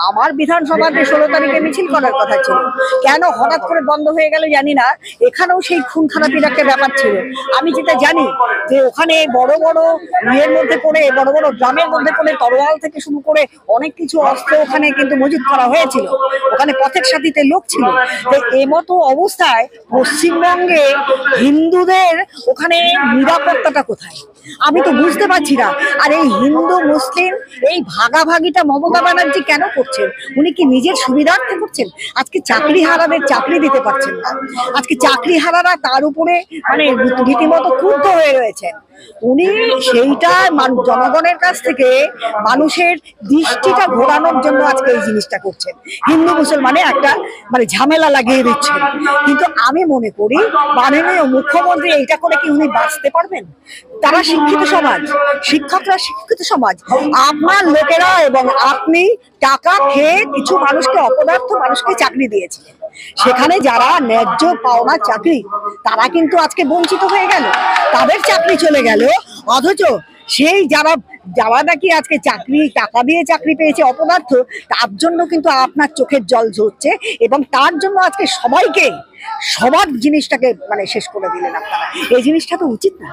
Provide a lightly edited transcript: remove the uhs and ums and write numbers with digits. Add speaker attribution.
Speaker 1: আমার বিধানসভাতে 16 তারিখে মিছিল করার কথা ছিল, কেন হঠাৎ করে বন্ধ হয়ে গেল জানি না। এখানেও সেই খুন খারাপির একটা ব্যাপার ছিল। আমি যেটা জানি যে ওখানে বড় বড় ইয়ের মধ্যে পড়ে, বড় বড় গ্রামের মধ্যে পড়ে তরোয়াল থেকে শুরু করে অনেক কিছু অস্ত্র ওখানে কিন্তু মজুত করা হয়েছিল। ওখানে পথের সাথীতে লোক ছিল। তো এমতো অবস্থায় পশ্চিমবঙ্গে হিন্দুদের ওখানে নিরাপত্তাটা কোথায় আমি তো বুঝতে পারছি না। আর এই হিন্দু মুসলিম এই ভাগাভাগিটা মমতা ব্যানার্জি কেন করছেন? উনি কি নিজের সুবিধার্থে করছেন? আজকে চাকরি হারাদের চাকরি দিতে পারছেন না, আজকে চাকরি হারারা তার উপরে মানে রীতিমতো ক্রুদ্ধ হয়ে রয়েছেন। উনি সেইটা জনগণের কাছ থেকে মানুষের দৃষ্টিটা ঘোরানোর জন্য আজকে এই জিনিসটা করছেন, হিন্দু মুসলমানে একটা মানে ঝামেলা লাগিয়ে দিচ্ছেন। কিন্তু আমি মনে করি মাননীয় মুখ্যমন্ত্রী এইটা করে কি উনি বাঁচতে পারবেন? তারা শিক্ষিত সমাজ, শিক্ষকরা শিক্ষিত সমাজ, আপনার লোকেরা এবং আপনি টাকা খেয়ে কিছু মানুষকে, অপদার্থ মানুষকে চাকরি দিয়েছিলেন। সেখানে যারা ন্যায্য পাওনা চাকরি তারা কিন্তু আজকে বঞ্চিত হয়ে গেল, তাদের চাকরি চলে গেল। অথচ সেই যারা যারা নাকি আজকে চাকরি টাকা দিয়ে চাকরি পেয়েছে অপদার্থ, তার জন্য কিন্তু আপনার চোখের জল ঝরছে। এবং তার জন্য আজকে সবাইকে সবার জিনিসটাকে মানে শেষ করে দিলেন আপনারা। এই জিনিসটা তো উচিত না।